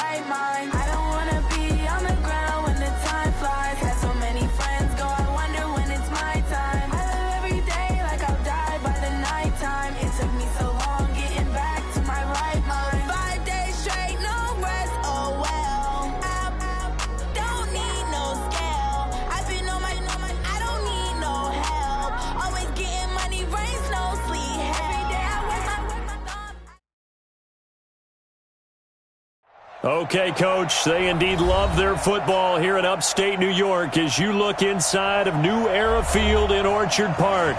right mind. I don't wanna be on the ground when the time flies. Had so many friends go, I wonder when it's my time. I live every day like I'll die by the nighttime. It took me so long getting back to my right mind. 5 days straight, no rest, oh well. I don't need no scale. I've been on my, I don't need no help. Always getting money, rain, snow, sleet. Every day I work my thumb. Okay, Coach, they indeed love their football here in upstate New York as you look inside of New Era Field in Orchard Park.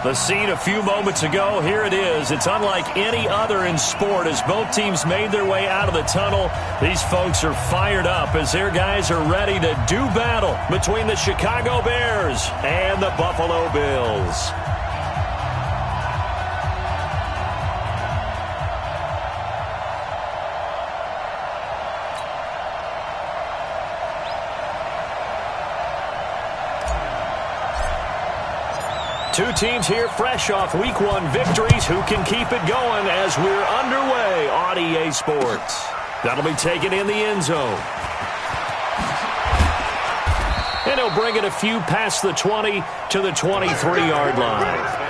The scene a few moments ago, here it is. It's unlike any other in sport as both teams made their way out of the tunnel. These folks are fired up as their guys are ready to do battle between the Chicago Bears and the Buffalo Bills. Two teams here fresh off Week 1 victories. Who can keep it going as we're underway on EA Sports? That'll be taken in the end zone. And he'll bring it a few past the 20 to the 23-yard line.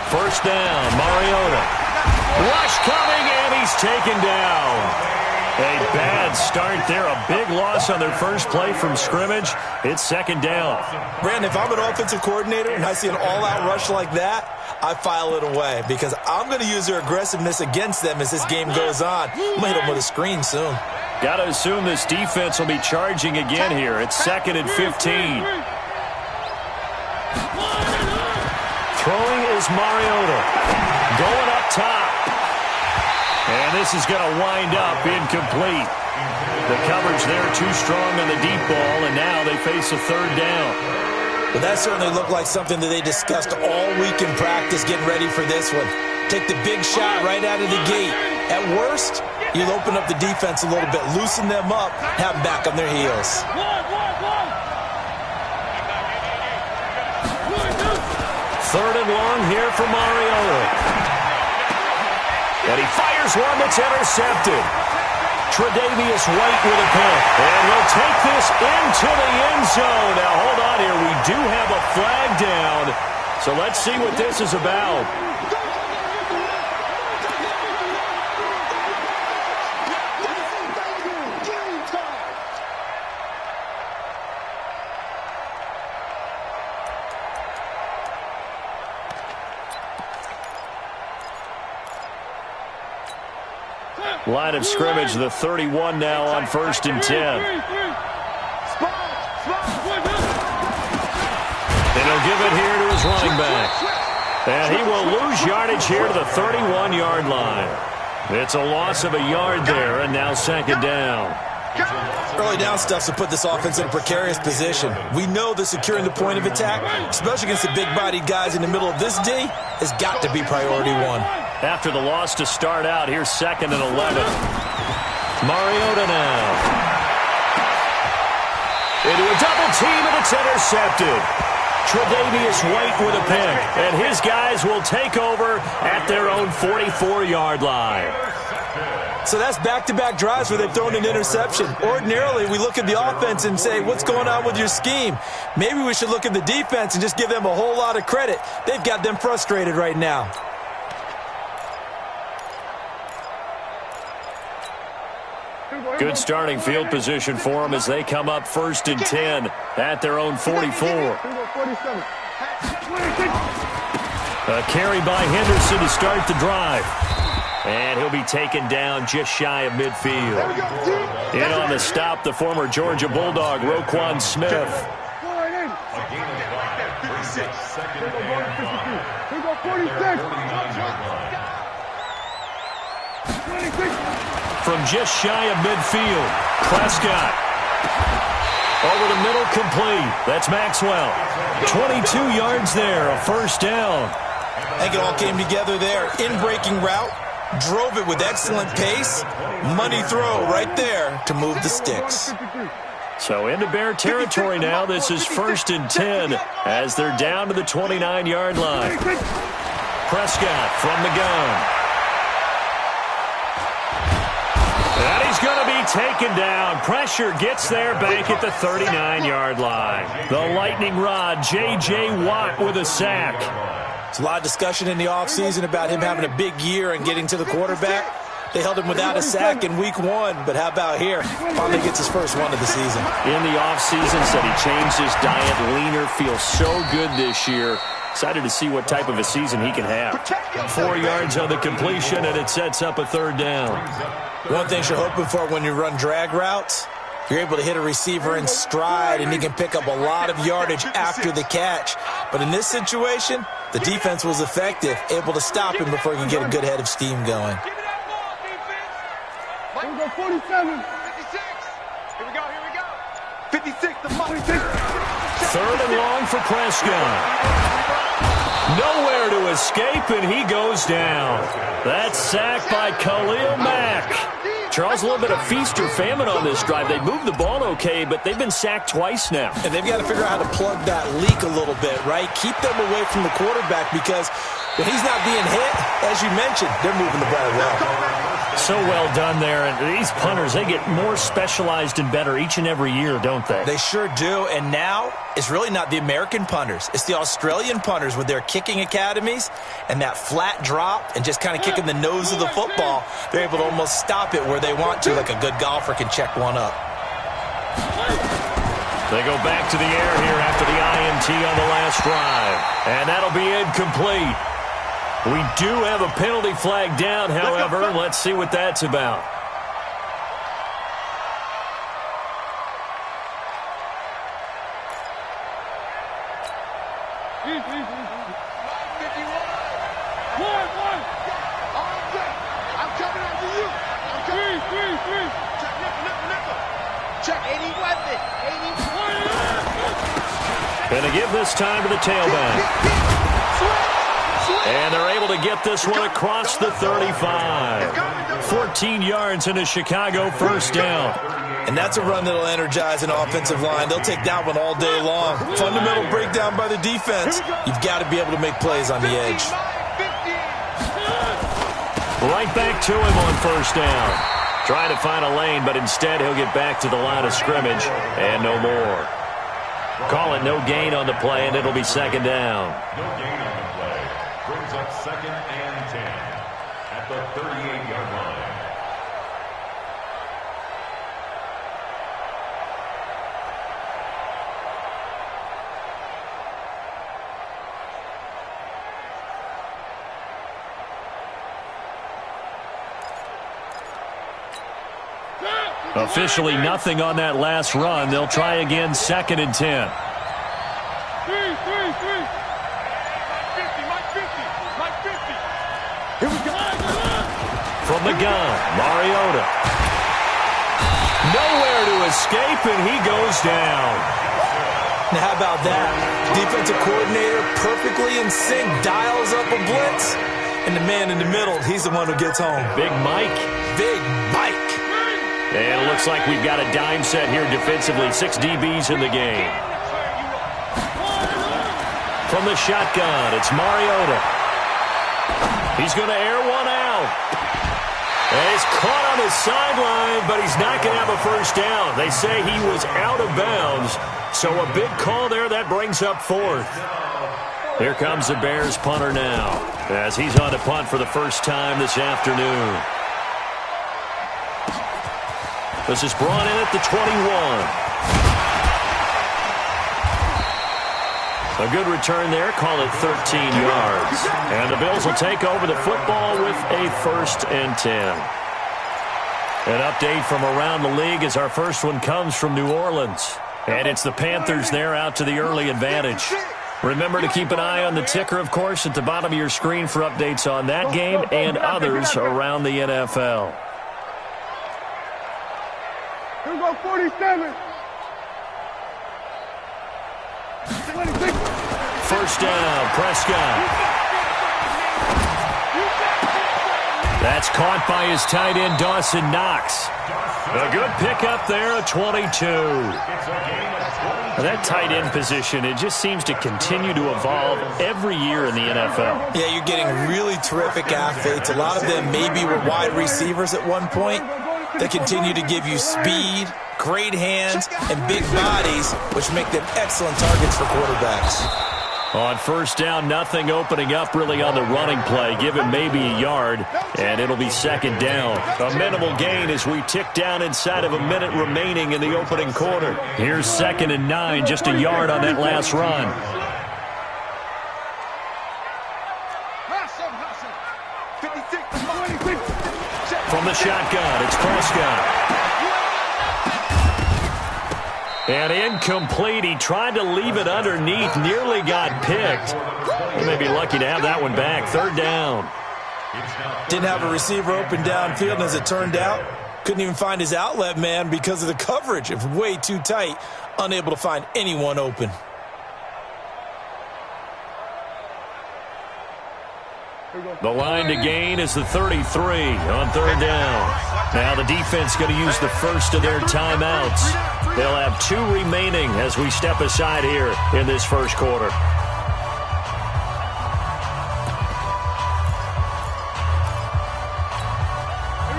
First down, Mariota. Rush coming, and he's taken down. A bad start there. A big loss on their first play from scrimmage. It's second down. Brandon, if I'm an offensive coordinator and I see an all-out rush like that, I file it away because I'm going to use their aggressiveness against them as this game goes on. I'm going to hit them with a screen soon. Got to assume this defense will be charging again here. It's 2nd and 15. Throwing is Mariota. Going up top. And this is going to wind up incomplete. The coverage there too strong on the deep ball, and now they face a third down. Well, that certainly looked like something that they discussed all week in practice getting ready for this one. Take the big shot right out of the gate. At worst, you'll open up the defense a little bit, loosen them up, have them back on their heels. Third and long here for Mariota. And he fires one that's intercepted. Tre'Davious White with a pick. And he'll take this into the end zone. Now, hold on here. We do have a flag down. So let's see what this is about. Line of scrimmage, the 31 now on 1st and 10. And he'll give it here to his running back. And he will lose yardage here to the 31-yard line. It's a loss of a yard there, and now second down. Early down stuff to put this offense in a precarious position. We know that securing the point of attack, especially against the big-bodied guys in the middle of this D, has got to be priority one. After the loss to start out, here's 2nd and 11. Mariota now. Into a double team, and it's intercepted. Tre'Davious White with a pick, and his guys will take over at their own 44-yard line. So that's back-to-back drives where they've thrown an interception. Ordinarily, we look at the offense and say, what's going on with your scheme? Maybe we should look at the defense and just give them a whole lot of credit. They've got them frustrated right now. Good starting field position for them as they come up 1st and 10 at their own 44. A carry by Henderson to start the drive. And he'll be taken down just shy of midfield. In on the stop, the former Georgia Bulldog, Roquan Smith. From just shy of midfield, Prescott. Over the middle, complete. That's Maxwell. 22 yards there, a first down. I think it all came together there. In-breaking route, drove it with excellent pace. Money throw right there to move the sticks. So into Bear territory now. This is 1st and 10 as they're down to the 29-yard line. Prescott from the gun. And he's going to be taken down. Pressure gets there back at the 39-yard line. The lightning rod, J.J. Watt with a sack. There's a lot of discussion in the offseason about him having a big year and getting to the quarterback. They held him without a sack in week 1, but how about here? Finally gets his first one of the season. In the offseason, said he changed his diet, leaner, feels so good this year. Excited to see what type of a season he can have. 4 yards on the completion, and it sets up a third down. One thing you're hoping for when you run drag routes, you're able to hit a receiver in stride, and he can pick up a lot of yardage after the catch. But in this situation, the defense was effective, able to stop him before he can get a good head of steam going. 47. 56. Here we go. 56. The 56. Third and long for Prescott. Nowhere to escape, and he goes down. That's sacked by Khalil Mack. Charles, a little bit of feast or famine on this drive. They moved the ball okay, but they've been sacked twice now. And they've got to figure out how to plug that leak a little bit, right? Keep them away from the quarterback because when he's not being hit, as you mentioned, they're moving the ball well. So well done there. And these punters, they get more specialized and better each and every year, don't they? They sure do. And now it's really not the American punters. It's the Australian punters with their kicking academies and that flat drop and just kind of kicking the nose of the football. They're able to almost stop it where they want to, like a good golfer can check one up. They go back to the air here after the INT on the last drive. And that'll be incomplete. We do have a penalty flag down, however, and let's see what that's about. I'm coming after you. Check 80 weapon. 80. Going to give this time to the tailback. And they're able to get this one across the 35. 14 yards and a Chicago first down. And that's a run that'll energize an offensive line. They'll take that one all day long. Fundamental breakdown by the defense. You've got to be able to make plays on the edge. Right back to him on first down. Trying to find a lane, but instead he'll get back to the line of scrimmage and no more. Call it no gain on the play, and it'll be second down. No gain on the play. Brings up 2nd and 10 at the 38-yard line. Officially nothing on that last run. They'll try again, 2nd and 10. Here we go. From the gun, Mariota. Nowhere to escape, and he goes down. Now, how about that? Defensive coordinator perfectly in sync, dials up a blitz, and the man in the middle, he's the one who gets home. Big Mike. Big Mike. And it looks like we've got a dime set here defensively. 6 DBs in the game. From the shotgun, it's Mariota. He's going to air one out. And he's caught on the sideline, but he's not going to have a first down. They say he was out of bounds. So a big call there. That brings up 4th. Here comes the Bears punter now, as he's on to punt for the first time this afternoon. This is brought in at the 21. A good return there. Call it 13 yards. And the Bills will take over the football with a 1st and 10. An update from around the league as our first one comes from New Orleans. And it's the Panthers there out to the early advantage. Remember to keep an eye on the ticker, of course, at the bottom of your screen for updates on that game and others around the NFL. Here we go, 47. 26. First down, Prescott. That's caught by his tight end, Dawson Knox. A good pickup there, a 22. That tight end position, it just seems to continue to evolve every year in the NFL. Yeah, you're getting really terrific athletes. A lot of them maybe were wide receivers at one point. They continue to give you speed, great hands, and big bodies, which make them excellent targets for quarterbacks. On first down, nothing opening up really on the running play. Give him maybe a yard, and it'll be second down. A minimal gain as we tick down inside of a minute remaining in the opening quarter. Here's 2nd and 9, just a yard on that last run. From the shotgun, it's Prescott. And incomplete. He tried to leave it underneath. Nearly got picked. He may be lucky to have that one back. 3rd down. Didn't have a receiver open downfield, and as it turned out, couldn't even find his outlet man because of the coverage. It was way too tight. Unable to find anyone open. The line to gain is the 33 on 3rd down. Now the defense going to use the first of their timeouts. They'll have 2 remaining as we step aside here in this first quarter.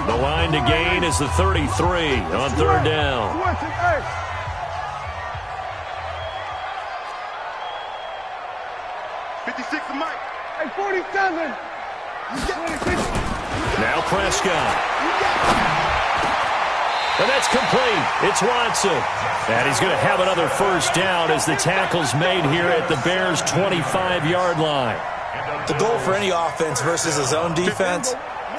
The line to gain is the 33 on 3rd down. Hey, 47. Now Prescott. And that's complete. It's Watson. And he's going to have another first down as the tackle's made here at the Bears' 25-yard line. The goal for any offense versus a zone defense,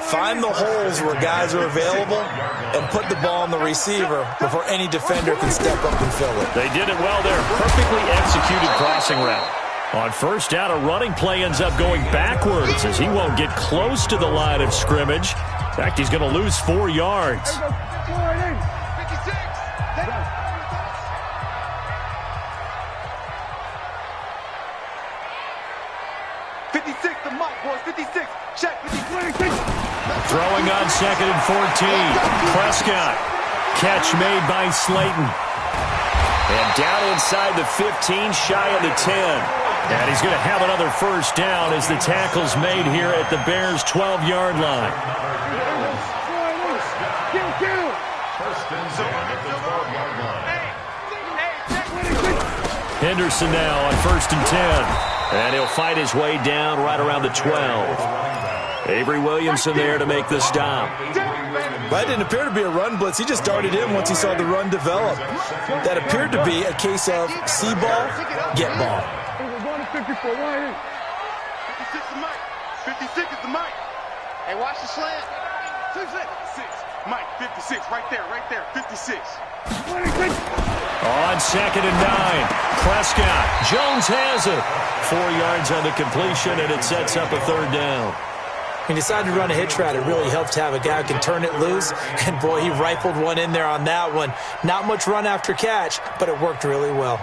find the holes where guys are available and put the ball on the receiver before any defender can step up and fill it. They did it well there. Perfectly executed crossing route. On first down, a running play ends up going backwards as he won't get close to the line of scrimmage. In fact, he's going to lose 4 yards. Throwing on 2nd and 14. Prescott. Catch made by Slayton. And down inside the 15, shy of the 10. And he's going to have another first down as the tackle's made here at the Bears' 12-yard line. Henderson now on 1st and 10. And he'll fight his way down right around the 12. Avery Williamson there to make the stop. That didn't appear to be a run blitz. He just darted in once he saw the run develop. That appeared to be a case of see ball, get ball. 56 is Mike. 56 is the Mike. Hey, watch the slant. 6. Mike, 56, right there, 56. 26. On 2nd and 9, Prescott. Jones has it. 4 yards on the completion, and it sets up a 3rd down. He decided to run a hitch route. It really helps to have a guy who can turn it loose. And, boy, he rifled one in there on that one. Not much run after catch, but it worked really well.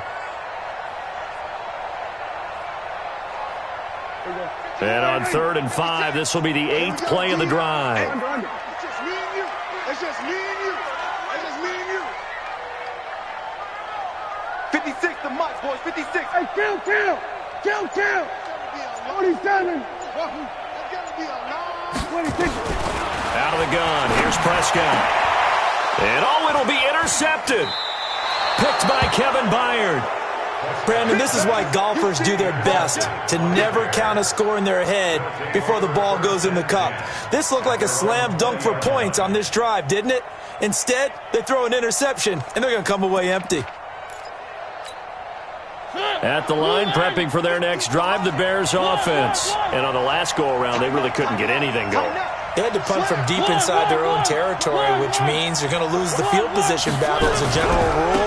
And on 3rd and 5, this will be the 8th play of the drive. It's just me and you. It's just me and you. It's just me and you. 56 to Mike, boys. 56. Hey, kill. 47. Out of the gun. Here's Prescott. And, it'll be intercepted. Picked by Kevin Byard. Brandon, this is why golfers do their best to never count a score in their head before the ball goes in the cup. This looked like a slam dunk for points on this drive, didn't it? Instead, they throw an interception, and they're going to come away empty. At the line, prepping for their next drive, the Bears offense. And on the last go-around, they really couldn't get anything going. They had to punt from deep inside their own territory, which means you're going to lose the field position battle as a general rule.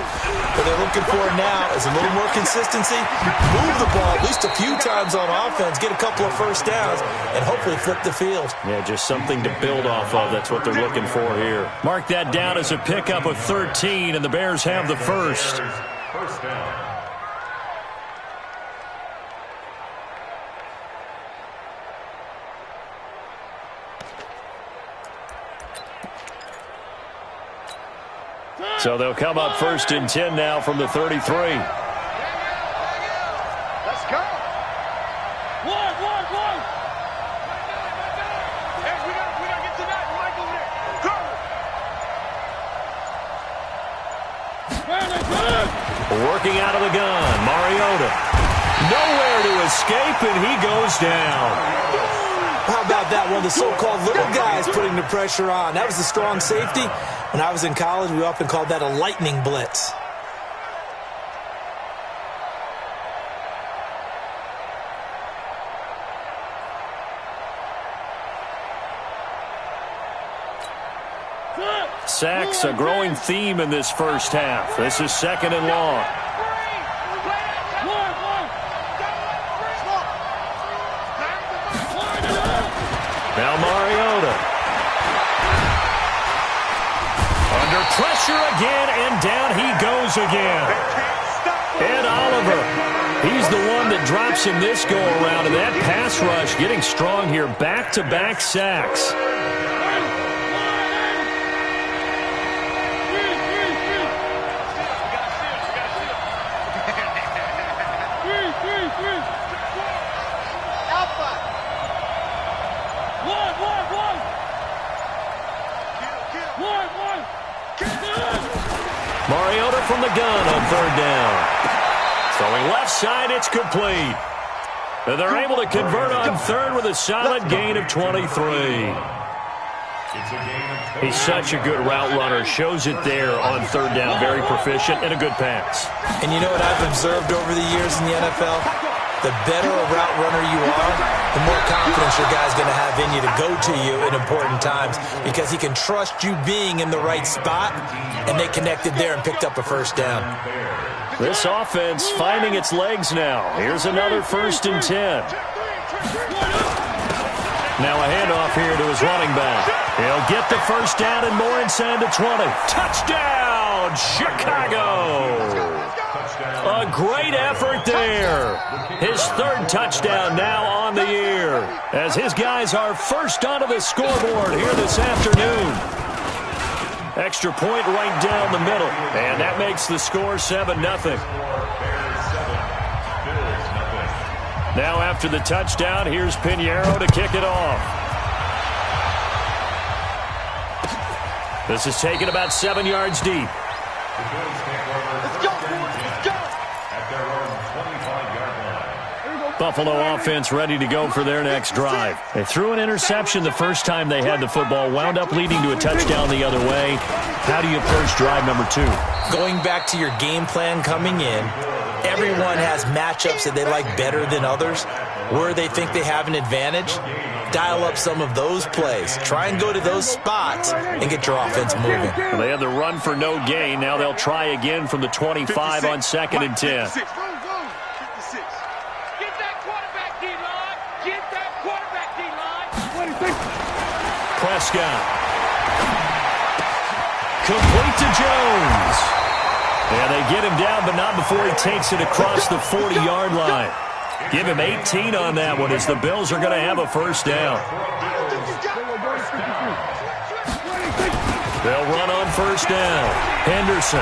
What they're looking for now is a little more consistency, move the ball at least a few times on offense, get a couple of first downs, and hopefully flip the field. Yeah, just something to build off of. That's what they're looking for here. Mark that down as a pickup of 13, and the Bears have the first. First down. So they'll come up 1st and 10 now from the 33. Let's go. One. Hey, we gotta get to that. Mike over there. Go. Working out of the gun, Mariota. Nowhere to escape, and he goes down. How about that? One of the so-called little guys putting the pressure on. That was the strong safety. When I was in college, we often called that a lightning blitz. Sacks, a growing theme in this first half. This is 2nd and long. Now Mariota. Under pressure again, and down he goes again. Ed Oliver. He's the one that drops him this go-around, and that pass rush getting strong here. Back-to-back sacks. Mariota from the gun on 3rd down. Throwing left side, it's complete. And they're able to convert on 3rd with a solid gain of 23. He's such a good route runner. Shows it there on 3rd down. Very proficient and a good pass. And you know what I've observed over the years in the NFL? The better a route runner you are, the more confidence your guy's going to have in you to go to you in important times because he can trust you being in the right spot, and they connected there and picked up a first down. This offense finding its legs now. Here's another 1st and 10. Now a handoff here to his running back. He'll get the first down and more inside the 20. Touchdown, Chicago! A great effort there. His 3rd touchdown now on the year as his guys are first onto the scoreboard here this afternoon. Extra point right down the middle, and that makes the score 7-0. Now after the touchdown, here's Pinheiro to kick it off. This is taken about 7 yards deep. Buffalo offense ready to go for their next drive. They threw an interception the first time they had the football, wound up leading to a touchdown the other way. How do you approach drive number 2? Going back to your game plan coming in, everyone has matchups that they like better than others. Where they think they have an advantage, dial up some of those plays. Try and go to those spots and get your offense moving. Well, they had the run for no gain. Now they'll try again from the 25 on 2nd and 10. Prescott. Complete to Jones. And they get him down, but not before he takes it across the 40-yard line. Give him 18 on that one as the Bills are going to have a first down. They'll run on first down. Henderson.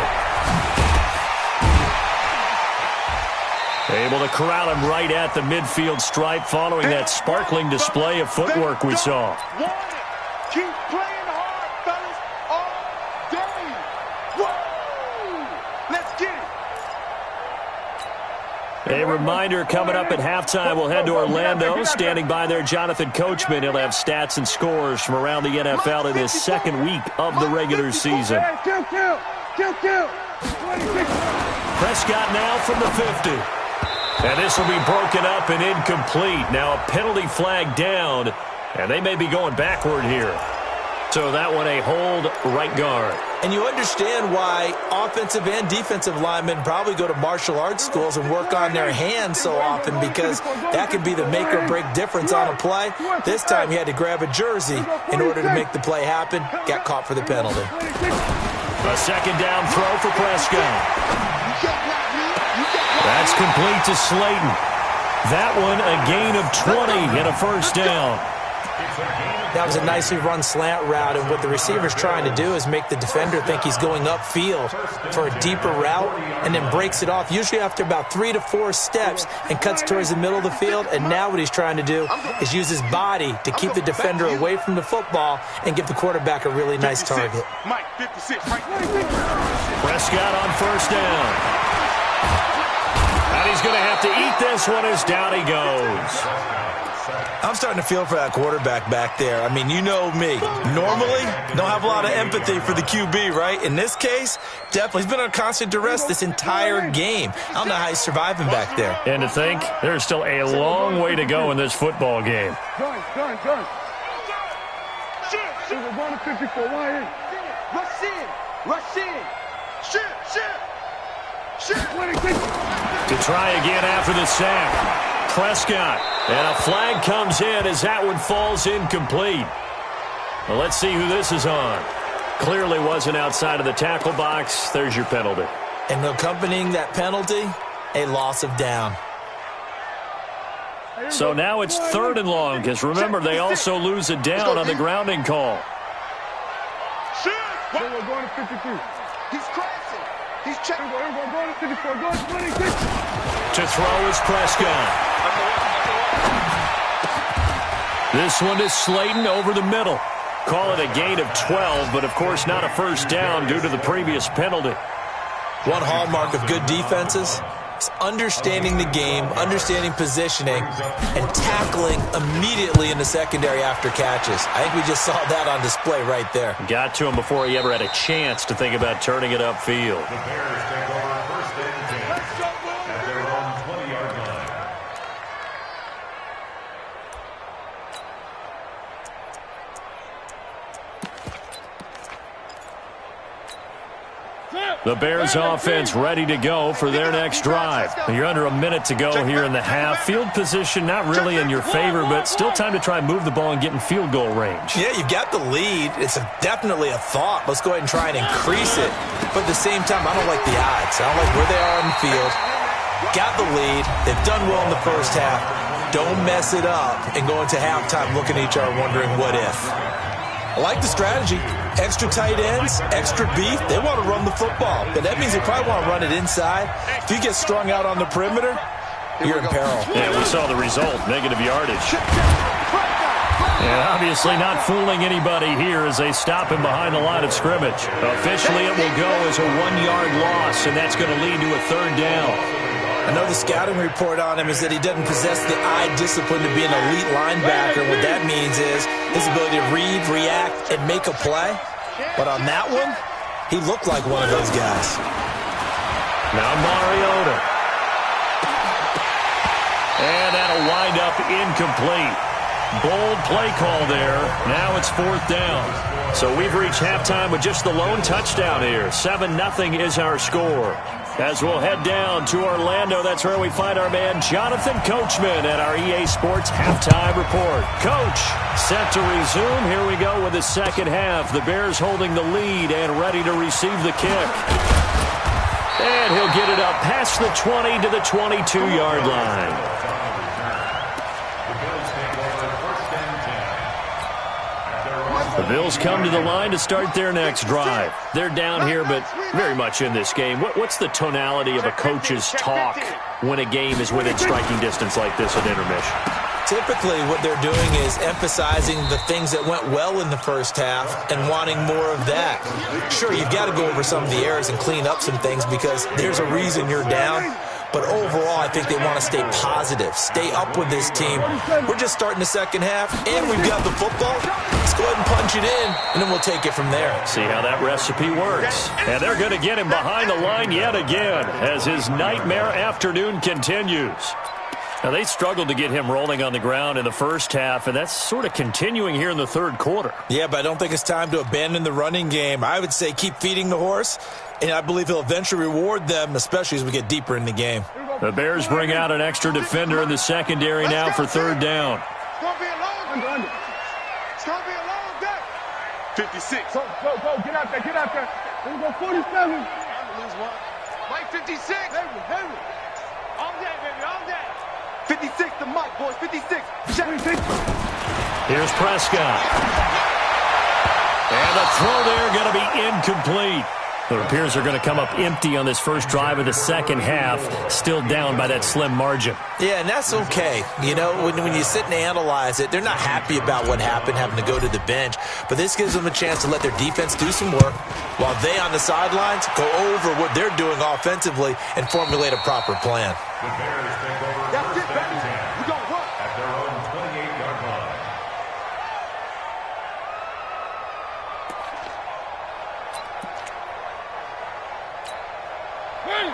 Able to corral him right at the midfield stripe following that sparkling display of footwork we saw. Keep playing hard, fellas, all day. Woo! Let's get it. A reminder coming up at halftime, we'll head to Orlando. Standing by there, Jonathan Coachman. He'll have stats and scores from around the NFL in his 2nd week of the regular season. Prescott now from the 50. And this will be broken up and incomplete. Now a penalty flag down And they may be going backward here. So that one a hold right guard. And you understand why offensive and defensive linemen probably go to martial arts schools and work on their hands so often, because that could be the make or break difference on a play. This time he had to grab a jersey in order to make the play happen. Got caught for the penalty. A second down throw for Prescott. That's complete to Slayton. That one a gain of 20 and a first down. That was a nicely run slant route, and what the receiver's trying to do is make the defender think he's going upfield for a deeper route, and then breaks it off, usually after about 3 to 4 steps, and cuts towards the middle of the field. And now what he's trying to do is use his body to keep the defender away from the football and give the quarterback a really nice target. Mike, 56, right. Prescott on first down. And he's going to have to eat this one as down he goes. I'm starting to feel for that quarterback back there. I mean, you know me. Normally, don't have a lot of empathy for the QB, right? In this case, definitely. He's been on constant duress this entire game. I don't know how he's surviving back there. And to think, there's still a long way to go in this football game. Done. Shoot. We're going to 54. Why in? Rush in. Shoot. To try again after the sack. Prescott, and a flag comes in as that one falls incomplete. Well, let's see who this is on. Clearly wasn't outside of the tackle box. There's your penalty. And accompanying that penalty, a loss of down. So now it's 3rd and long, because remember, they also lose a down on the grounding call. We're going to 53. He's crashing. He's checking. We're going to 54. Go to 26. To throw is Prescott. This one is Slayton over the middle. Call it a gain of 12, but of course not a first down due to the previous penalty. One hallmark of good defenses is understanding the game, understanding positioning, and tackling immediately in the secondary after catches. I think we just saw that on display right there. Got to him before he ever had a chance to think about turning it upfield. The Bears take over 1st and 10 at their own 20-yard line. The Bears offense ready to go for their next drive. You're under a minute to go here in the half. Field position not really in your favor, but still time to try and move the ball and get in field goal range. Yeah, you've got the lead. It's definitely a thought. Let's go ahead and try and increase it. But at the same time, I don't like the odds. I don't like where they are on the field. Got the lead. They've done well in the first half. Don't mess it up and go into halftime looking at each other wondering what if. I like the strategy. Extra tight ends, extra beef. They want to run the football, but that means they probably want to run it inside. If you get strung out on the perimeter, you're in peril. Yeah, we saw the result, negative yardage. And obviously not fooling anybody here as they stop him behind the line of scrimmage. Officially, it will go as a 1-yard loss, and that's going to lead to a 3rd down. I know the scouting report on him is that he doesn't possess the eye discipline to be an elite linebacker. What that means is his ability to read, react, and make a play. But on that one, he looked like one of those guys. Now Mariota. And that'll wind up incomplete. Bold play call there. Now it's 4th down. So we've reached halftime with just the lone touchdown here. 7-0 is our score. As we'll head down to Orlando, that's where we find our man Jonathan Coachman at our EA Sports Halftime Report. Coach, set to resume. Here we go with the second half. The Bears holding the lead and ready to receive the kick. And he'll get it up past the 20 to the 22-yard line. The Bills come to the line to start their next drive. They're down here, but very much in this game. What's the tonality of a coach's talk when a game is within striking distance like this at intermission? Typically, what they're doing is emphasizing the things that went well in the first half and wanting more of that. Sure, you've got to go over some of the errors and clean up some things because there's a reason you're down. But overall, I think they want to stay positive, stay up with this team. We're just starting the second half, and we've got the football. Let's go ahead and punch it in, and then we'll take it from there. See how that recipe works. And they're going to get him behind the line yet again as his nightmare afternoon continues. Now, they struggled to get him rolling on the ground in the first half, and that's sort of continuing here in the third quarter. Yeah, but I don't think it's time to abandon the running game. I would say keep feeding the horse, and I believe he'll eventually reward them, especially as we get deeper in the game. The Bears bring out an extra defender in the secondary now for third down. It's going to be a long day. It's going to be a long day. 56. Go, get out there, get out there. Here we go, 47. I'm going to lose one. Mike, 56. Heavy. All day, baby, all day. 56 to Mike, boys, 56. Here's Prescott. And the throw there going to be incomplete. It appears they're going to come up empty on this first drive of the second half, still down by that slim margin. Yeah, and that's okay. You know, when you sit and analyze it, they're not happy about what happened, having to go to the bench. But this gives them a chance to let their defense do some work while they on the sidelines go over what they're doing offensively and formulate a proper plan. The Bears take over first and 10 at their own 28-yard line.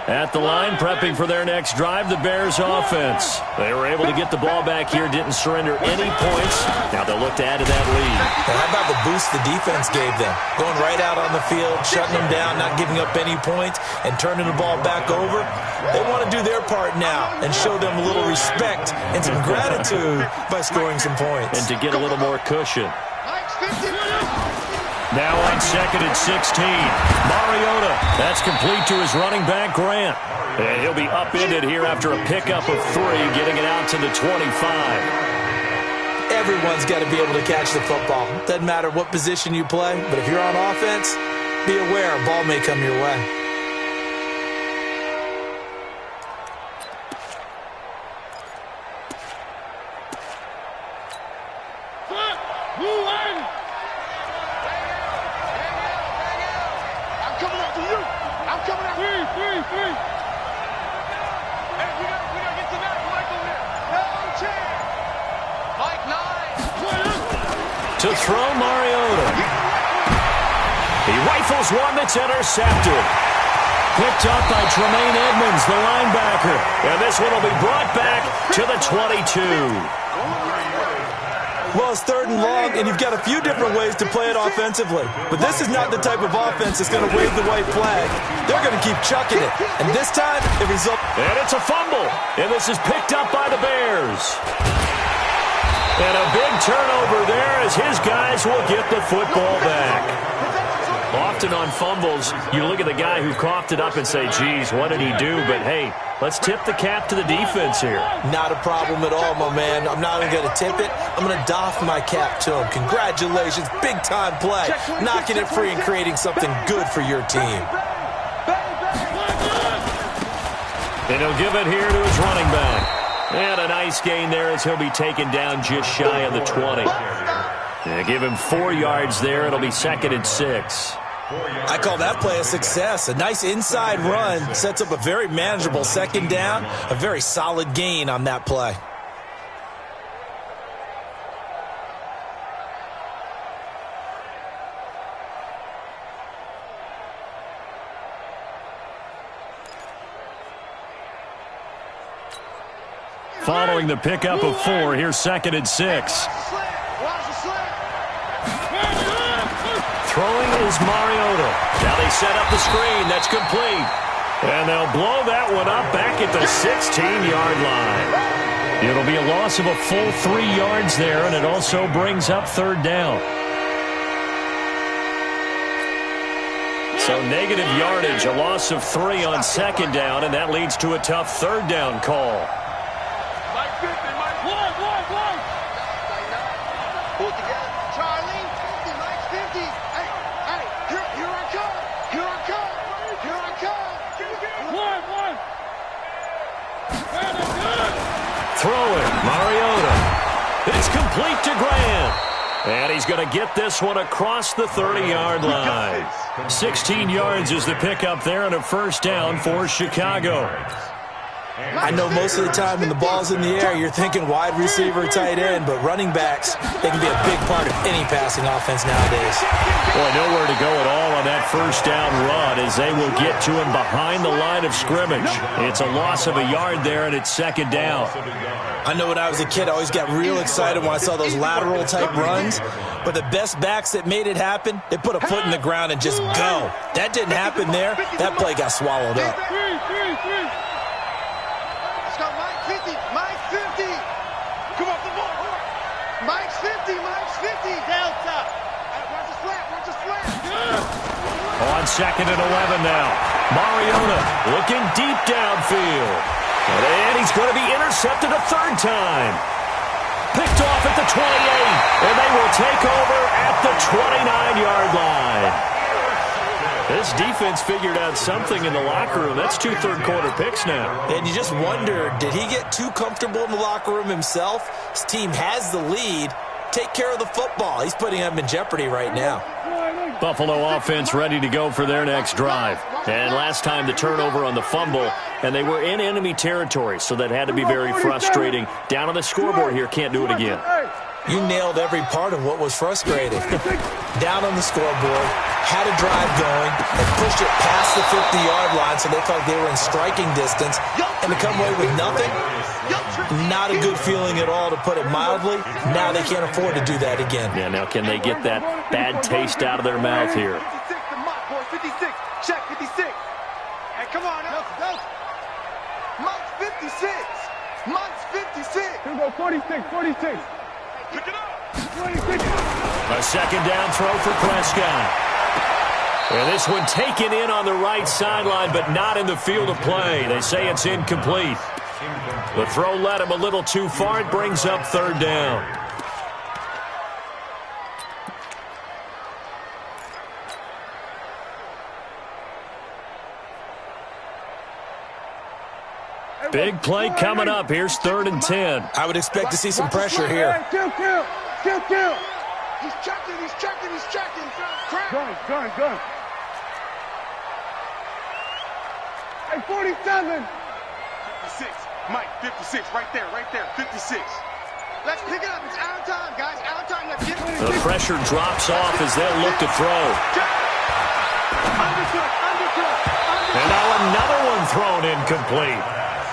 At the line, prepping for their next drive, the Bears offense. They were able to get the ball back here, didn't surrender any points. Now they'll look to add to that lead. Now, how about the boost the defense gave them? Going right out on the field, shutting them down, not giving up any points, and turning the ball back over. They want to do their part now and show them a little respect and some gratitude by scoring some points. And to get a little more cushion. Now on second and 16. Mariota. That's complete to his running back, Grant. And he'll be upended here after a pickup of 3, getting it out to the 25. Everyone's got to be able to catch the football. Doesn't matter what position you play, but if you're on offense, be aware a ball may come your way. To throw Mariota. He rifles one that's intercepted. Picked up by Tremaine Edmonds, the linebacker. And this one will be brought back to the 22. Well, it's third and long, and you've got a few different ways to play it offensively. But this is not the type of offense that's going to wave the white flag. They're going to keep chucking it. And this time, it results... And it's a fumble. And this is picked up by the Bears. And a big turnover there as his guys will get the football back. Often on fumbles, you look at the guy who coughed it up and say, geez, what did he do? But, hey, let's tip the cap to the defense here. Not a problem at all, my man. I'm not even going to tip it. I'm going to doff my cap to him. Congratulations. Big-time play. Knocking it free and creating something good for your team. And he'll give it here to his running back. And a nice gain there as he'll be taken down just shy of the 20. And give him 4 yards there. It'll be second and 6. I call that play a success. A nice inside run sets up a very manageable second down. A very solid gain on that play. Following the pickup of 4, here's second and 6. Throwing is Mariota. Now they set up the screen. That's complete. And they'll blow that one up back at the 16-yard line. It'll be a loss of a full 3 yards there, and it also brings up third down. So negative yardage, a loss of 3 on second down, and that leads to a tough third down call. Pull it together. Charlie, 50, Mike's 50. Hey, here I come. Here I come. Here I come. One. Throwing, Mariota. It's complete to Grant. And he's going to get this one across the 30-yard line. 16 yards is the pickup there and a first down for Chicago. I know most of the time when the ball's in the air, you're thinking wide receiver, tight end, but running backs, they can be a big part of any passing offense nowadays. Boy, nowhere to go at all on that first down run as they will get to him behind the line of scrimmage. It's a loss of a yard there, and it's second down. I know when I was a kid, I always got real excited when I saw those lateral-type runs, but the best backs that made it happen, they put a foot in the ground and just go. That didn't happen there. That play got swallowed up. Let's go, Mike 50. Mike 50. Come on, come on. Mike's 50. Mike's 50. Delta. Watch the slap. Watch the slap. On second and 11 now. Mariota looking deep downfield. And he's going to be intercepted a third time. Picked off at the 28, and they will take over at the 29-yard line. This defense figured out something in the locker room. That's 2 third-quarter picks now. And you just wonder, did he get too comfortable in the locker room himself? His team has the lead. Take care of the football. He's putting them in jeopardy right now. Buffalo offense ready to go for their next drive. And last time the turnover on the fumble, and they were in enemy territory, so that had to be very frustrating. Down on the scoreboard here, can't do it again. You nailed every part of what was frustrating. Down on the scoreboard, had a drive going, and pushed it past the 50-yard line so they felt they were in striking distance, and to come away with nothing, not a good feeling at all, to put it mildly. Now they can't afford to do that again. Yeah, now can they get that bad taste out of their mouth here? 56, check 56. Hey, come on, go. Mike's 56. Mike's 56. Here we go, 46. Pick it up. 26. A second down throw for Prescott. And this one taken in on the right sideline, but not in the field of play. They say it's incomplete. The throw led him a little too far. It brings up third down. Big play coming up. Here's 3rd and 10. I would expect to see some pressure here. Kill. He's checking. Gun. Hey, 47. 56. Mike, 56. Right there. 56. Let's pick it up. It's our time, guys. Our time. Let's get it. The pressure drops off as they'll look to throw. Undercut. And now another one thrown incomplete.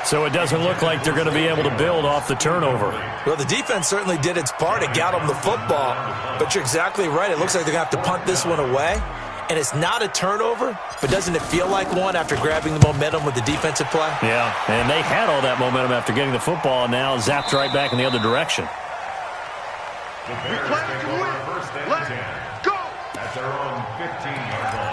So it doesn't look like they're going to be able to build off the turnover. Well, the defense certainly did its part. It got them the football. But you're exactly right. It looks like they're going to have to punt this one away. And it's not a turnover, but doesn't it feel like one after grabbing the momentum with the defensive play? Yeah, and they had all that momentum after getting the football, and now zapped right back in the other direction. The Bears take over first and 10. Go! At their own 15-yard line.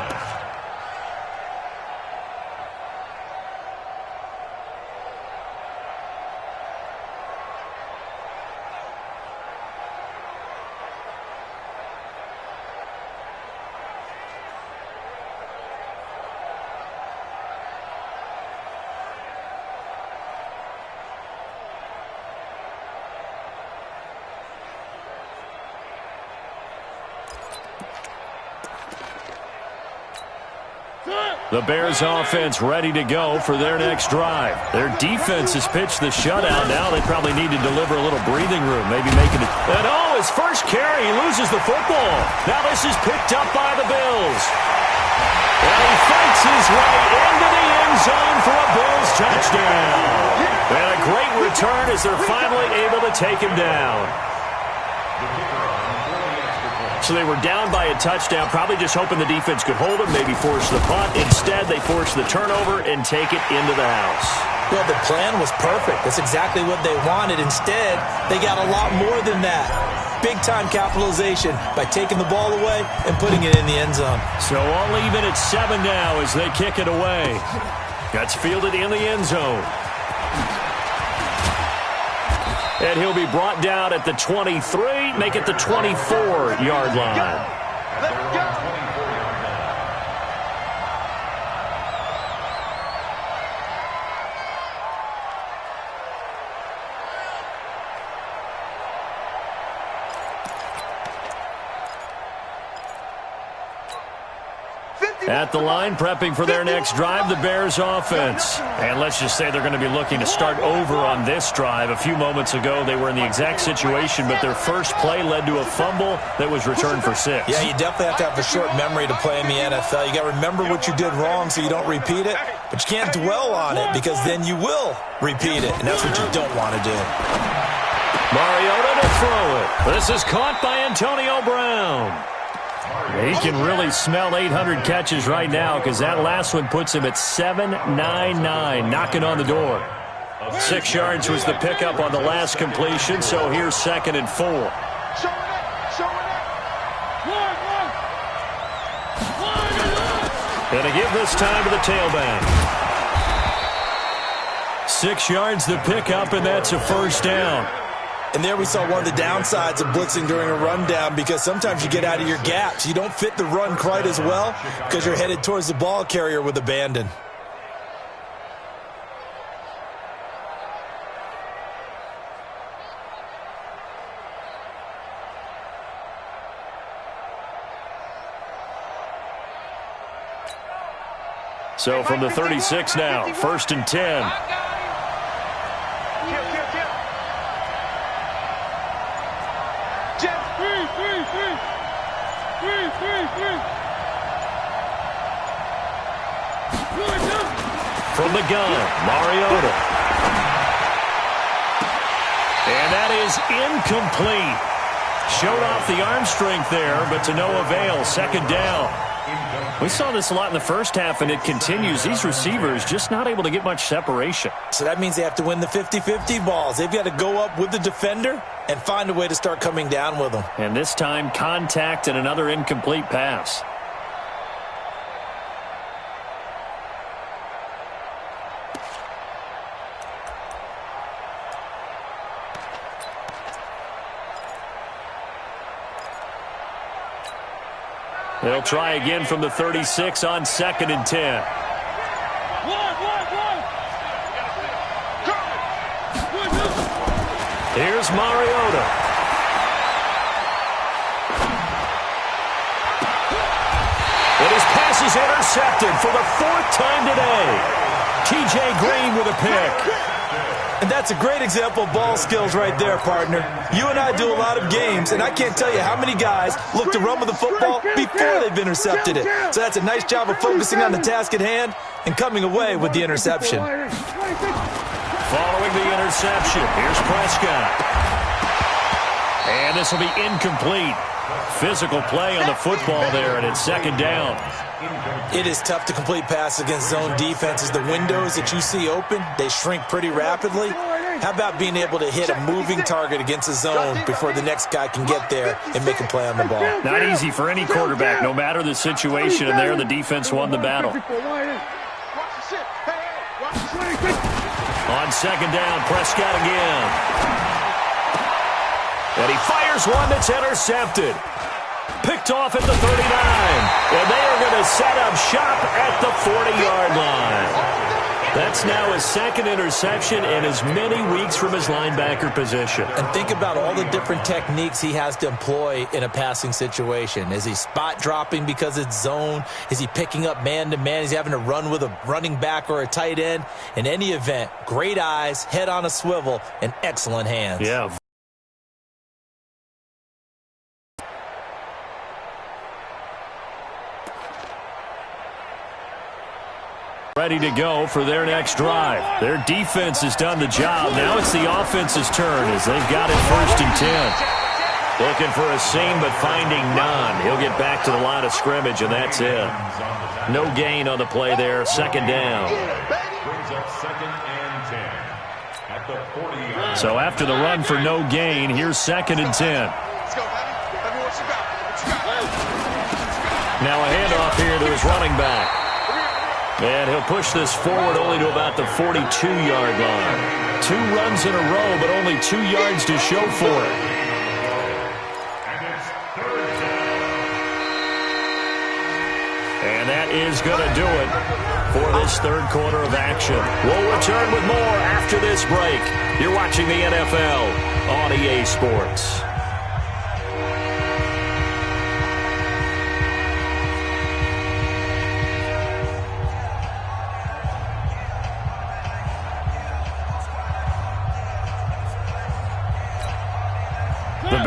The Bears offense ready to go for their next drive. Their defense has pitched the shutout. Now they probably need to deliver a little breathing room, maybe making it. And his first carry, he loses the football. Now this is picked up by the Bills. And he fights his way into the end zone for a Bills touchdown. And a great return as they're finally able to take him down. So they were down by a touchdown, probably just hoping the defense could hold them, maybe force the punt. Instead, they force the turnover and take it into the house. Well, the plan was perfect. That's exactly what they wanted. Instead, they got a lot more than that. Big-time capitalization by taking the ball away and putting it in the end zone. So all even at 7 now as they kick it away. That's fielded in the end zone. And he'll be brought down at the 23, make it the 24-yard line. Let's go! At the line, prepping for their next drive, the Bears offense. And let's just say they're going to be looking to start over on this drive. A few moments ago, they were in the exact situation, but their first play led to a fumble that was returned for 6. Yeah, you definitely have to have a short memory to play in the NFL. You got to remember what you did wrong so you don't repeat it, but you can't dwell on it because then you will repeat it, and that's what you don't want to do. Mariota to throw it. This is caught by Antonio Brown. He can really smell 800 catches right now because that last one puts him at 799, knocking on the door. 6 yards was the pickup on the last completion, so here's 2nd and 4. Going to give this time to the tailback. 6 yards the pickup, and that's a first down. And there we saw one of the downsides of blitzing during a rundown because sometimes you get out of your gaps. You don't fit the run quite as well because you're headed towards the ball carrier with abandon. So from the 36 now, 1st and 10. From the gun, Mariota. And that is incomplete. Showed off the arm strength there, but to no avail. 2nd down. We saw this a lot in the first half, and it continues. These receivers just not able to get much separation. So that means they have to win the 50-50 balls. They've got to go up with the defender and find a way to start coming down with them. And this time, contact and another incomplete pass. They'll try again from the 36 on 2nd and 10. Here's Mariota. And his pass is intercepted for the 4th time today. T.J. Green with a pick. And that's a great example of ball skills right there, partner. You and I do a lot of games, and I can't tell you how many guys look to run with the football before they've intercepted it. So that's a nice job of focusing on the task at hand and coming away with the interception. Following the interception, here's Prescott. And this will be incomplete. Physical play on the football there, and it's 2nd down. It is tough to complete passes against zone defenses. The windows that you see open, they shrink pretty rapidly. How about being able to hit a moving target against a zone before the next guy can get there and make a play on the ball? Not easy for any quarterback, no matter the situation, and there the defense won the battle. On 2nd down, Prescott again. And he fires one that's intercepted. Picked off at the 39. And they are going to set up shop at the 40-yard line. That's now his 2nd interception and as many weeks from his linebacker position. And think about all the different techniques he has to employ in a passing situation. Is he spot dropping because it's zone? Is he picking up man-to-man? Is he having to run with a running back or a tight end? In any event, great eyes, head on a swivel, and excellent hands. Yeah. Ready to go for their next drive. Their defense has done the job. Now it's the offense's turn as they've got it 1st and 10. Looking for a seam but finding none. He'll get back to the line of scrimmage, and that's it. No gain on the play there. 2nd down. Brings up 2nd and 10 at the 40-yard. So after the run for no gain, here's 2nd and 10. Let's go, baby. Let me what you got. Now a handoff here to his running back. And he'll push this forward only to about the 42-yard line. 2 runs in a row, but only 2 yards to show for it. And that is going to do it for this 3rd quarter of action. We'll return with more after this break. You're watching the NFL on EA Sports.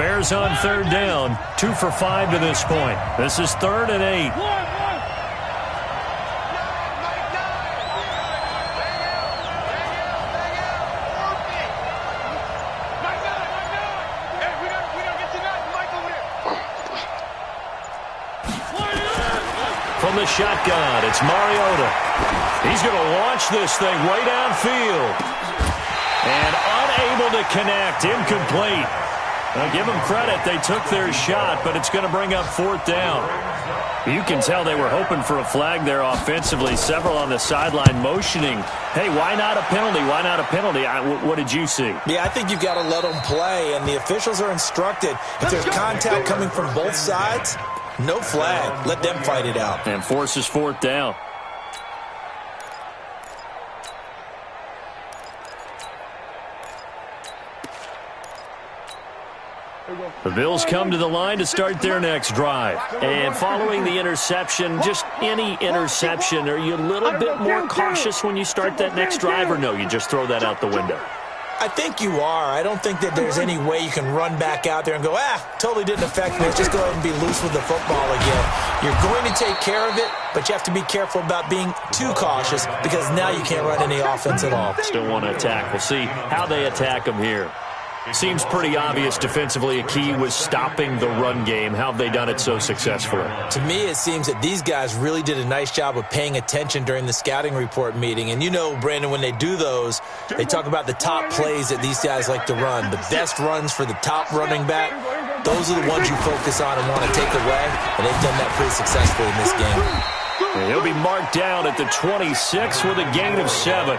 Bears on third down, 2 for 5 to this point. This is 3rd and 8. From the shotgun, it's Mariota. He's going to launch this thing way downfield. And unable to connect, incomplete. Now, give them credit, they took their shot, but it's going to bring up 4th down. You can tell they were hoping for a flag there offensively. Several on the sideline motioning, hey, why not a penalty? Why not a penalty? What did you see? Yeah, I think you've got to let them play, and the officials are instructed. If there's contact coming from both sides, no flag. Let them fight it out. And forces 4th down. The Bills come to the line to start their next drive. And following the interception, just any interception, are you a little bit more cautious when you start that next drive, or no, you just throw that out the window? I think you are. I don't think that there's any way you can run back out there and go, totally didn't affect me. Let's just go ahead and be loose with the football again. You're going to take care of it, but you have to be careful about being too cautious because now you can't run any offense at all. Still want to attack. We'll see how they attack them here. Seems pretty obvious defensively a key was stopping the run game. How have they done it so successfully? To me, it seems that these guys really did a nice job of paying attention during the scouting report meeting. And you know, Brandon, when they do those, they talk about the top plays that these guys like to run. The best runs for the top running back, those are the ones you focus on and want to take away. And they've done that pretty successfully in this game. And he'll be marked down at the 26 with a gain of 7.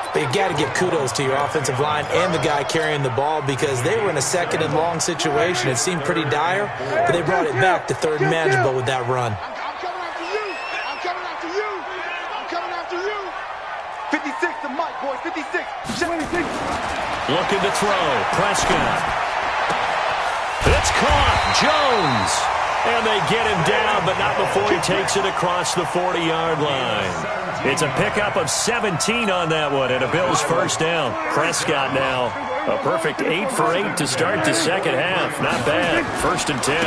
But you got to give kudos to your offensive line and the guy carrying the ball because they were in a 2nd and long situation. It seemed pretty dire, but they brought it back to 3rd and manageable with that run. I'm coming after you. I'm coming after you. I'm coming after you. 56 to Mike, boys. 56. 26. Looking to throw. Prescott. It's caught. Jones. And they get him down, but not before he takes it across the 40-yard line. It's a pickup of 17 on that one, and a Bills first down. Prescott now, a perfect 8 for 8 to start the second half. Not bad. 1st and 10.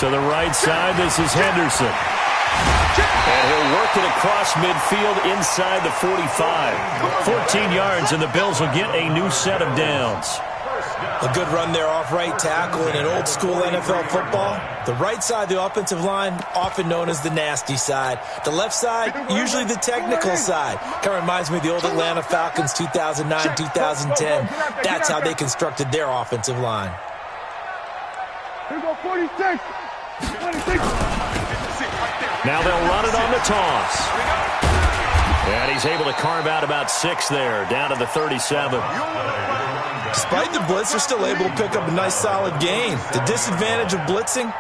To the right side, this is Henderson. And he'll work it across midfield inside the 45. 14 yards, and the Bills will get a new set of downs. A good run there off right tackle in an old-school NFL football. The right side of the offensive line, often known as the nasty side. The left side, usually the technical side. Kind of reminds me of the old Atlanta Falcons 2009, 2010. That's how they constructed their offensive line. Here we go, 46. 26. Now they'll run it on the toss. And he's able to carve out about 6 there, down to the 37. Despite the blitz, they're still able to pick up a nice solid gain. The disadvantage of blitzing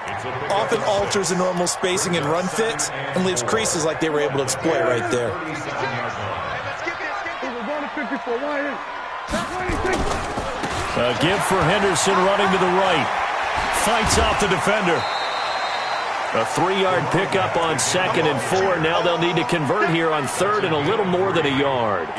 often alters the normal spacing and run fits and leaves creases like they were able to exploit right there. A give for Henderson running to the right. Fights off the defender. A 3-yard pickup on 2nd and 4. Now they'll need to convert here on 3rd and a little more than a yard.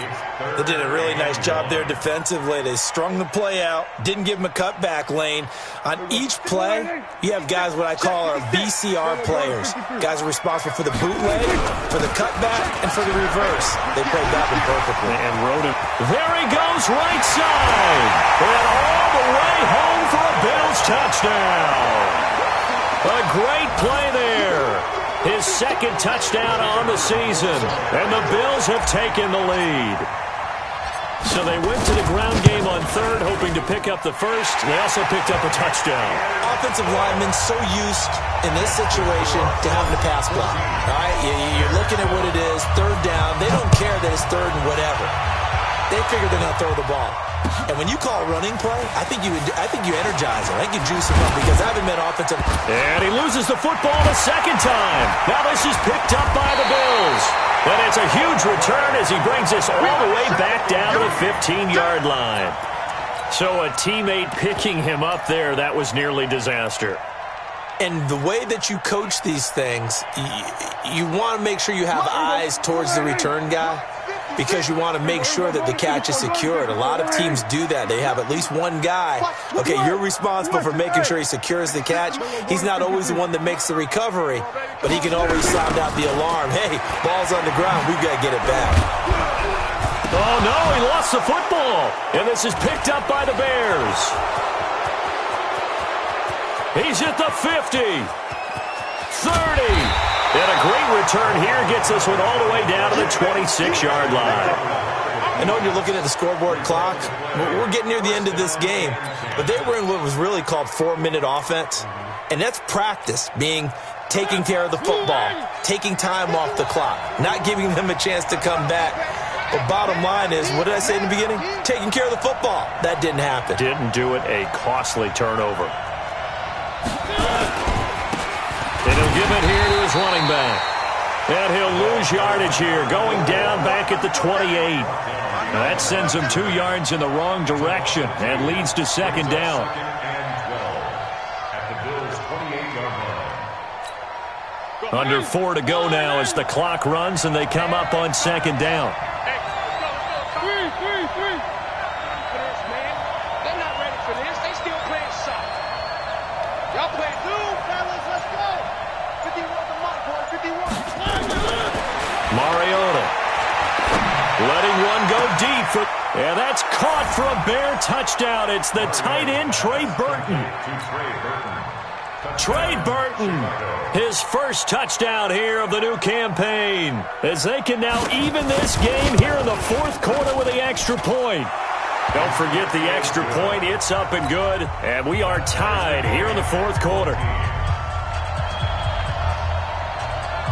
They did a really nice job there defensively. They strung the play out, didn't give them a cutback lane. On each play, you have guys what I call our VCR players. Guys are responsible for the bootleg, for the cutback, and for the reverse. They played that one perfectly. And rode it. There he goes, right side. And all the way home for a Bills touchdown. A great play there. His 2nd touchdown on the season. And the Bills have taken the lead. So they went to the ground game on 3rd, hoping to pick up the 1st. They also picked up a touchdown. Offensive linemen so used in this situation to having to pass block. All right, you're looking at what it is, 3rd down. They don't care that it's 3rd and whatever. They figure they're going to throw the ball. And when you call running play, I think you energize them. I think you juice them up because I haven't been offensive. And he loses the football a 2nd time. Now this is picked up by the Bills. And it's a huge return as he brings this all the way back down to the 15-yard line. So a teammate picking him up there, that was nearly disaster. And the way that you coach these things, you want to make sure you have eyes towards the return guy. because you want to make sure that the catch is secured. A lot of teams do that. They have at least one guy. Okay, you're responsible for making sure he secures the catch. He's not always the one that makes the recovery, but he can always sound out the alarm. Hey, ball's on the ground. We've got to get it back. Oh, no, he lost the football. And this is picked up by the Bears. He's at the 50. 30. And a great return here gets this one all the way down to the 26-yard line. I know you're looking at the scoreboard clock. We're getting near the end of this game. But they were in what was really called 4-minute offense. And that's practice, being taking care of the football, taking time off the clock, not giving them a chance to come back. But bottom line is, what did I say in the beginning? Taking care of the football. That didn't happen. Didn't do it. A costly turnover. And he'll give it here to his running back. And he'll lose yardage here, going down back at the 28. Now that sends him 2 yards in the wrong direction and leads to second down. Under 4 to go now as the clock runs and they come up on second down. Mariota letting one go deep. And that's caught for a Bear touchdown. It's the tight end, Trey Burton. Trey Burton, his first touchdown here of the new campaign, as they can now even this game here in the fourth quarter with the extra point. Don't forget the extra point. It's up and good, and we are tied here in the fourth quarter.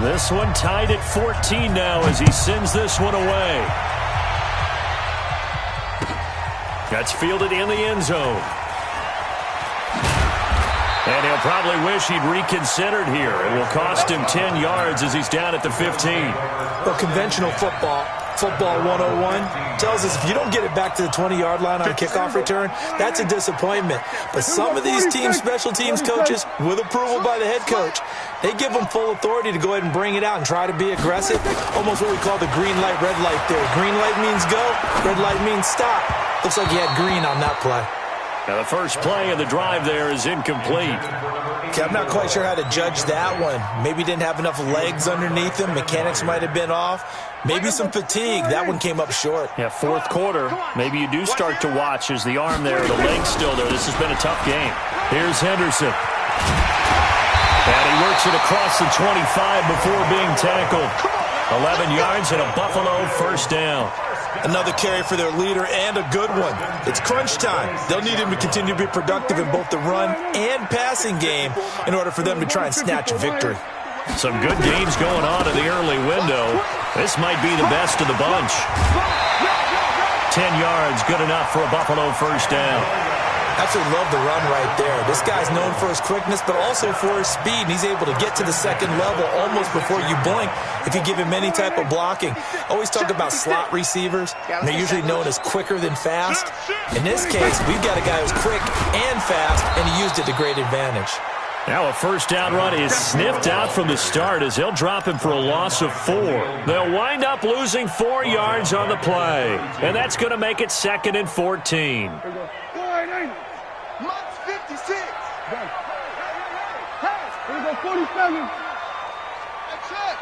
This one tied at 14 now as he sends this one away. That's fielded in the end zone. And he'll probably wish he'd reconsidered here. It will cost him 10 yards as he's down at the 15. Well, conventional football 101, tells us if you don't get it back to the 20-yard line on a kickoff return, that's a disappointment. But some of these special teams coaches, with approval by the head coach, they give them full authority to go ahead and bring it out and try to be aggressive. Almost what we call the green light, red light theory. Green light means go, red light means stop. Looks like he had green on that play. Now the first play of the drive there is incomplete. Okay, I'm not quite sure how to judge that one. Maybe didn't have enough legs underneath him. Mechanics might have been off. Maybe some fatigue. That one came up short. Yeah, fourth quarter. Maybe you do start to watch as the arm there, the leg's still there. This has been a tough game. Here's Henderson. And he works it across the 25 before being tackled. 11 yards and a Buffalo first down. Another carry for their leader and a good one. It's crunch time. They'll need him to continue to be productive in both the run and passing game in order for them to try and snatch a victory. Some good games going on in the early window. This might be the best of the bunch. 10 yards, good enough for a Buffalo first down. Absolutely love the run right there. This guy's known for his quickness, but also for his speed. And he's able to get to the second level almost before you blink if you give him any type of blocking. Always talk about slot receivers, and they're usually known as quicker than fast. In this case, we've got a guy who's quick and fast, and he used it to great advantage. Now a first down run is sniffed out from the start as they'll drop him for a loss of 4. They'll wind up losing 4 yards on the play, and that's going to make it 2nd and 14. Mike's 56. Here we go, 47. That's it.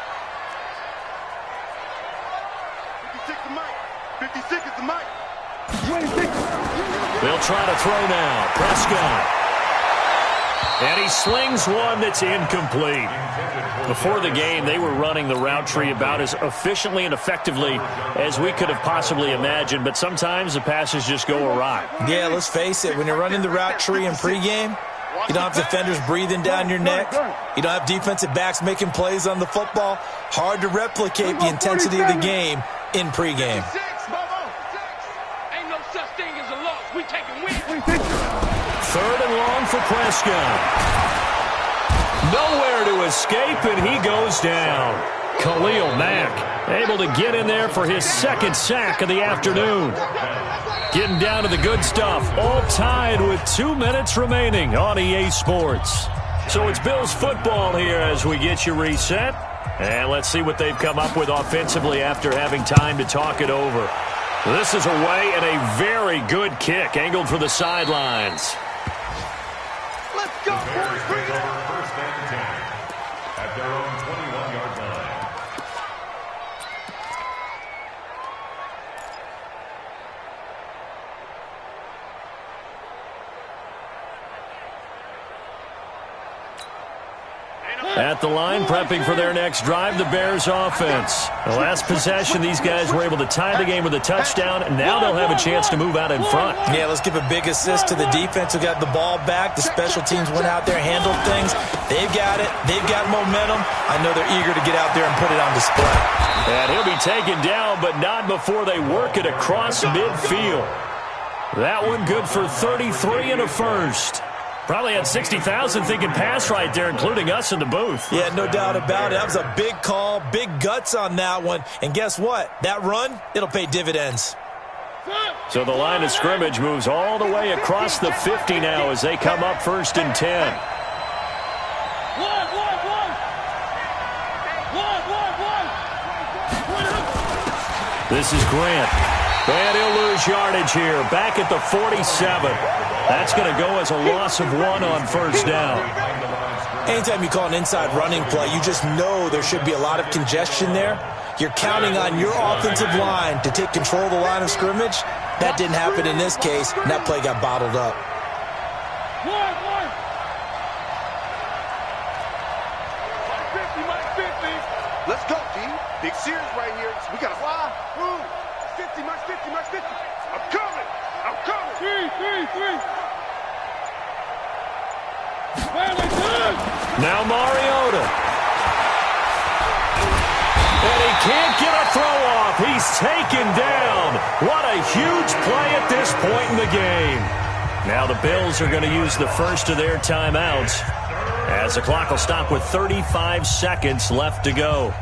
56 is Mike. 56 is the Mike. 26. They'll try to throw now. Prescott. And he slings one that's incomplete. Before the game, they were running the route tree about as efficiently and effectively as we could have possibly imagined, but sometimes the passes just go awry. Yeah, let's face it. When you're running the route tree in pregame, you don't have defenders breathing down your neck. You don't have defensive backs making plays on the football. Hard to replicate the intensity of the game in pregame. Ain't no such thing as a loss. We taking wins. 3rd and long for Prescott. Nowhere to escape, and he goes down. Khalil Mack able to get in there for his 2nd sack of the afternoon. Getting down to the good stuff, all tied with 2 minutes remaining on EA Sports. So it's Bills football here as we get you reset. And let's see what they've come up with offensively after having time to talk it over. This is away and a very good kick angled for the sidelines. Let's go, boys. Bring it Over up. first and 10 at their own 21-yard line. At the line, prepping for their next drive, the Bears offense. The last possession, these guys were able to tie the game with a touchdown, and now they'll have a chance to move out in front. Yeah, let's give a big assist to the defense who got the ball back. The special teams went out there, handled things. They've got it. They've got momentum. I know they're eager to get out there and put it on display. And he'll be taken down, but not before they work it across midfield. That one good for 33 and a first. Probably had 60,000 thinking pass right there, including us in the booth. Yeah, no doubt about it. That was a big call, big guts on that one. And guess what? That run, it'll pay dividends. So the line of scrimmage moves all the way across the 50 now as they come up first and 10. This is Grant. And he'll lose yardage here. Back at the 47. That's going to go as a loss of 1 on first down. Anytime you call an inside running play, you just know there should be a lot of congestion there. You're counting on your offensive line to take control of the line of scrimmage. That didn't happen in this case, and that play got bottled up. Let's go, G. Big series right here. We got to fly. 50, minus 50, minus 50. I'm coming. I'm coming. Three. Now Mariota. And he can't get a throw off. He's taken down. What a huge play at this point in the game. Now the Bills are going to use the first of their timeouts, as the clock will stop with 35 seconds left to go.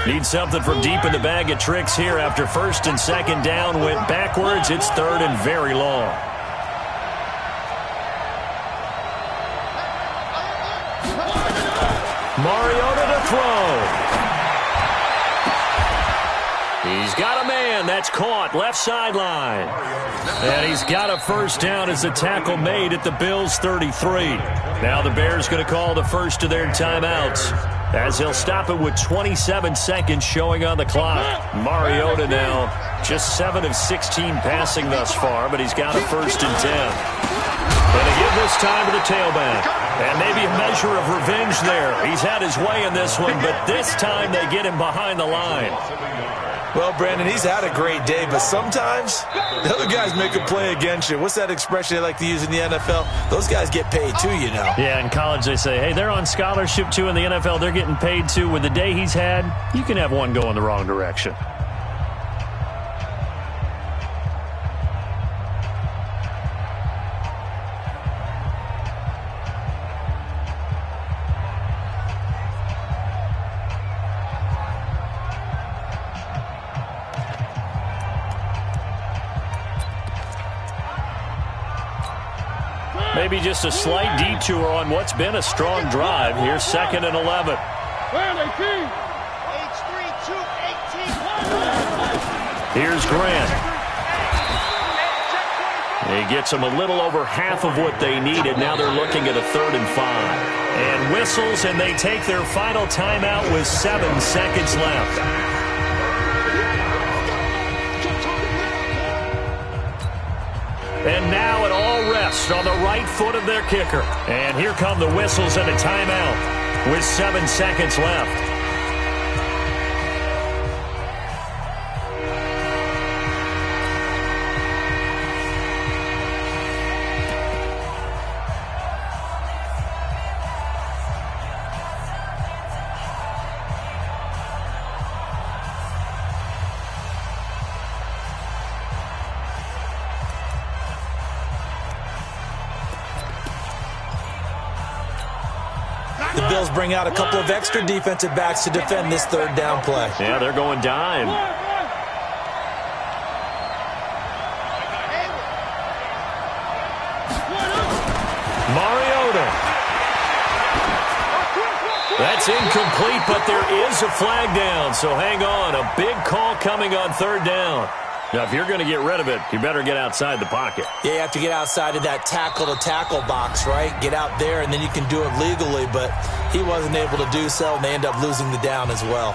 Need something from deep in the bag of tricks here after first and second down went backwards. It's third and very long. Mariota to throw. He's got a man. That's caught. Left sideline. And he's got a first down as the tackle made at the Bills' 33. Now the Bears going to call the first of their timeouts, as he'll stop it with 27 seconds showing on the clock. Mariota now just 7 of 16 passing thus far, but he's got a first and 10. Going to give this time to the tailback. And maybe a measure of revenge there. He's had his way in this one, but this time they get him behind the line. Well, Brandon, he's had a great day, but sometimes the other guys make a play against you. What's that expression they like to use in the NFL? Those guys get paid too, you know. Yeah, in college they say, hey, they're on scholarship too. In the NFL, they're getting paid too. With the day he's had, you can have one go in the wrong direction. Maybe just a slight detour on what's been a strong drive. Here's second and 11. Here's Grant. He gets them a little over half of what they needed. Now they're looking at a 3rd and 5. And whistles, and they take their final timeout with 7 seconds left. And now it all rests on the right foot of their kicker. And here come the whistles and a timeout with 7 seconds left. The Bills bring out a couple of extra defensive backs to defend this 3rd down play. Yeah, they're going dime. That's incomplete, but there is a flag down, so hang on. A big call coming on third down. Now, if you're going to get rid of it, you better get outside the pocket. Yeah, you have to get outside of that tackle-to-tackle box, right? Get out there, and then you can do it legally, but he wasn't able to do so, and they end up losing the down as well.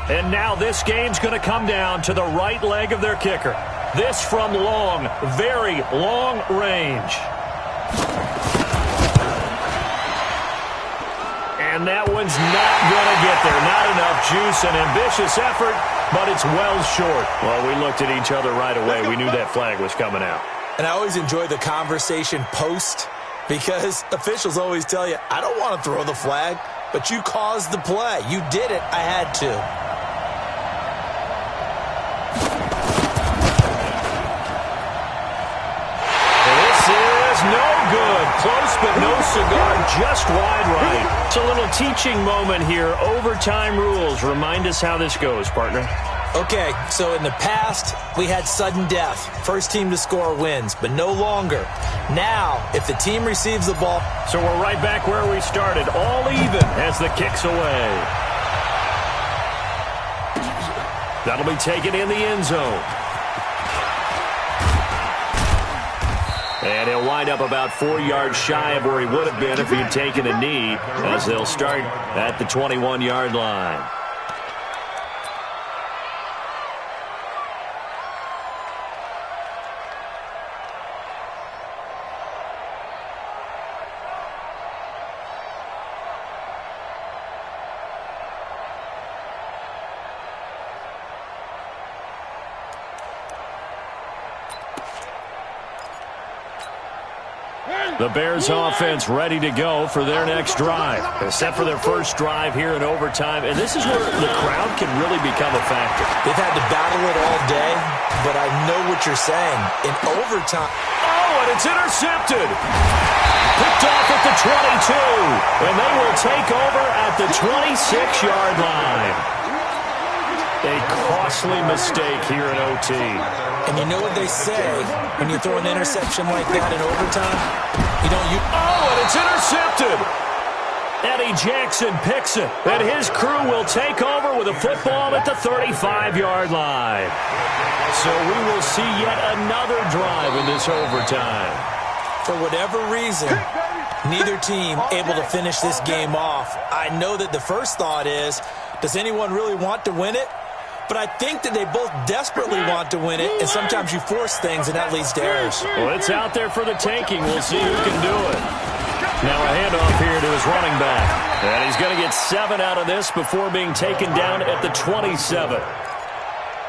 And now this game's going to come down to the right leg of their kicker. This from long, very long range. And that one's not going to get there. Not enough juice, an ambitious effort, but it's well short. Well, we looked at each other right away. We knew that flag was coming out. And I always enjoy the conversation post because officials always tell you, I don't want to throw the flag, but you caused the play. You did it. I had to. No good. Close, but no cigar. Just wide right. It's a little teaching moment here. Overtime rules. Remind us how this goes, partner. Okay, so in the past, we had sudden death. First team to score wins, but no longer. Now, if the team receives the ball... So we're right back where we started. All even as the kick's away. That'll be taken in the end zone. And he'll wind up about 4 yards shy of where he would have been if he'd taken a knee, as they'll start at the 21-yard line. The Bears offense ready to go for their next drive. They're set for their first drive here in overtime, and this is where the crowd can really become a factor. They've had to battle it all day, but I know what you're saying. In overtime... Oh, and it's intercepted. Picked off at the 22, and they will take over at the 26-yard line. A costly mistake here in OT. And you know what they say when you throw an interception like that in overtime? Oh, and it's intercepted. Eddie Jackson picks it, and his crew will take over with a football at the 35-yard line. So we will see yet another drive in this overtime. For whatever reason, neither team able to finish this game off. I know that the first thought is, does anyone really want to win it? But I think that they both desperately want to win it, and sometimes you force things, and that leads to errors. Well, it's out there for the taking. We'll see who can do it. Now a handoff here to his running back. And he's going to get 7 out of this before being taken down at the 27.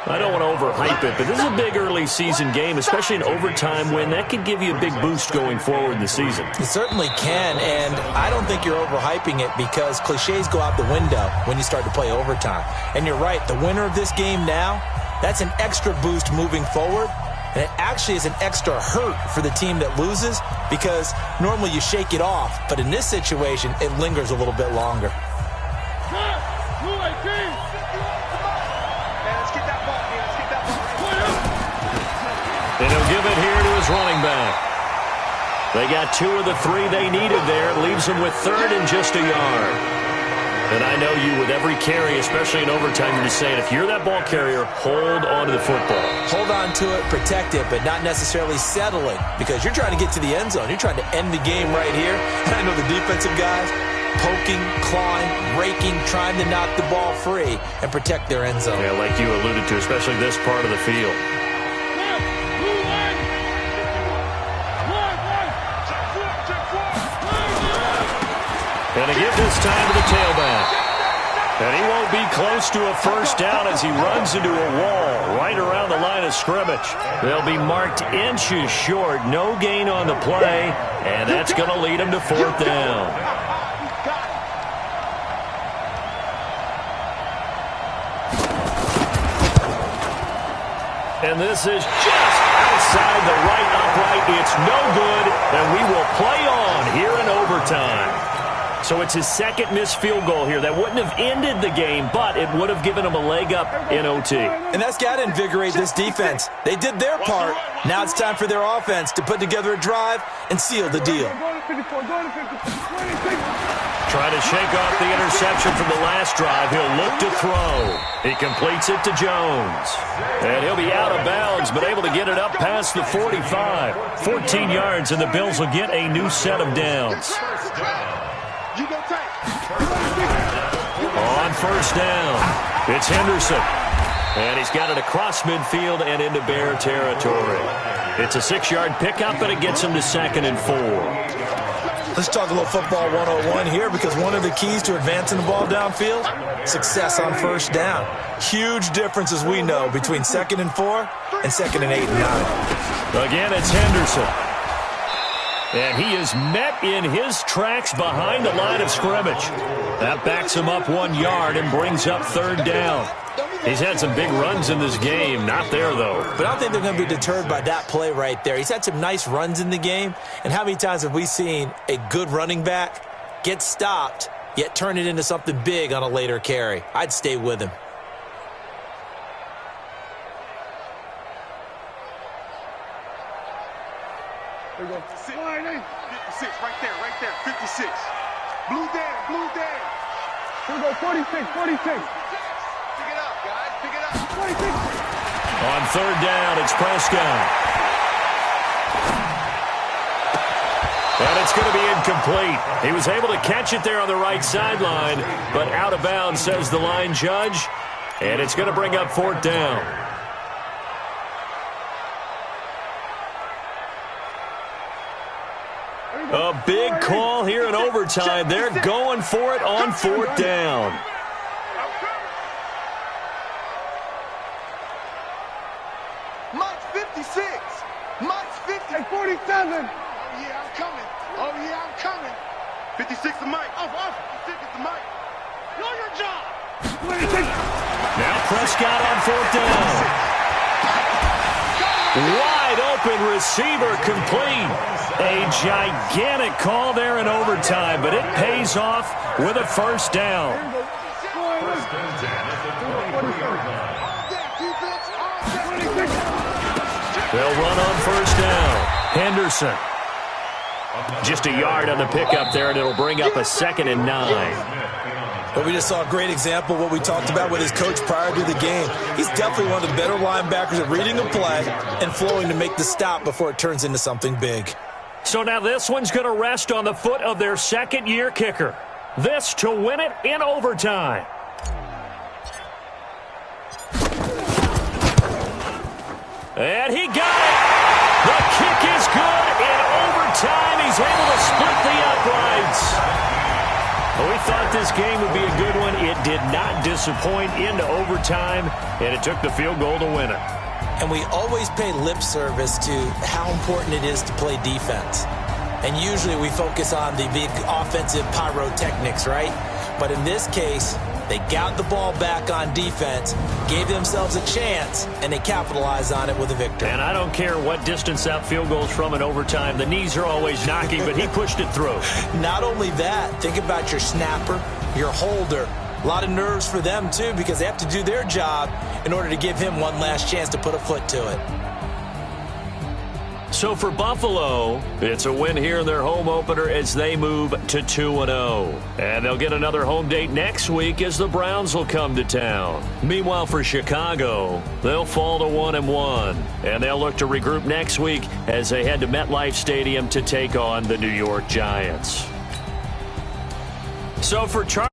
I don't want to overhype it, but this is a big early season game, especially an overtime win. That could give you a big boost going forward in the season. It certainly can, and I don't think you're overhyping it because cliches go out the window when you start to play overtime. And you're right, the winner of this game now, that's an extra boost moving forward, and it actually is an extra hurt for the team that loses because normally you shake it off, but in this situation, it lingers a little bit longer. And he'll give it here to his running back. They got 2 of the 3 they needed there. Leaves them with 3rd and just a yard. And I know you, with every carry, especially in overtime, you're just saying, if you're that ball carrier, hold on to the football. Hold on to it, protect it, but not necessarily settle it because you're trying to get to the end zone. You're trying to end the game right here. And I know the defensive guys poking, clawing, raking, trying to knock the ball free and protect their end zone. Yeah, like you alluded to, especially this part of the field. And a give this time to the tailback. And he won't be close to a first down as he runs into a wall right around the line of scrimmage. They'll be marked inches short. No gain on the play, and that's going to lead him to 4th down. And this is just outside the right upright. It's no good, and we will play on here in overtime. So it's his second missed field goal here. That wouldn't have ended the game, but it would have given him a leg up in OT. And that's got to invigorate this defense. They did their part. Now it's time for their offense to put together a drive and seal the deal. Trying to shake off the interception from the last drive. He'll look to throw. He completes it to Jones. And he'll be out of bounds, but able to get it up past the 45. 14 yards, and the Bills will get a new set of downs. On first down, it's Henderson. And he's got it across midfield and into Bear territory. It's a 6-yard pickup, and it gets him to 2nd and 4. Let's talk a little football 101 here, because one of the keys to advancing the ball downfield, success on first down. Huge difference, as we know, between 2nd and 4 and 2nd and 8 and 9. Again, it's Henderson. And he is met in his tracks behind the line of scrimmage. That backs him up 1 yard and brings up 3rd down. He's had some big runs in this game. Not there, though. But I don't think they're going to be deterred by that play right there. He's had some nice runs in the game. And how many times have we seen a good running back get stopped, yet turn it into something big on a later carry? I'd stay with him. There you go. 56 right there, 56. Blue down. Here we go, 46. Pick it up, guys, pick it up. 46. On 3rd down, it's Prescott. And it's going to be incomplete. He was able to catch it there on the right sideline, but out of bounds, says the line judge. And it's going to bring up 4th down. A big call here in overtime. They're going for it on 4th down. Mike's 56. Mike's 50. Hey, 47. Oh, yeah, I'm coming. 56 to Mike. Off. 56 to Mike. Know your job. 26. Now Prescott on 4th down. Wide open receiver complete. A gigantic call there in overtime, but it pays off with a 1st down. They'll run on 1st down. Henderson. Just a yard on the pickup there, and it'll bring up a 2nd and 9. But we just saw a great example of what we talked about with his coach prior to the game. He's definitely one of the better linebackers at reading a play and flowing to make the stop before it turns into something big. So now this one's going to rest on the foot of their 2nd-year kicker. This to win it in overtime. And he got it. The kick is good. In overtime, he's able to split the uprights. Well, we thought this game would be a good one. It did not disappoint into overtime, and it took the field goal to win it. And we always pay lip service to how important it is to play defense. And usually we focus on the big offensive pyrotechnics, right? But in this case, they got the ball back on defense, gave themselves a chance, and they capitalized on it with a victory. And I don't care what distance that field goal's from in overtime. The knees are always knocking, but he pushed it through. Not only that, think about your snapper, your holder. A lot of nerves for them, too, because they have to do their job in order to give him one last chance to put a foot to it. So for Buffalo, it's a win here in their home opener as they move to 2-0. And they'll get another home date next week as the Browns will come to town. Meanwhile, for Chicago, they'll fall to 1-1. And they'll look to regroup next week as they head to MetLife Stadium to take on the New York Giants. So for Charlie.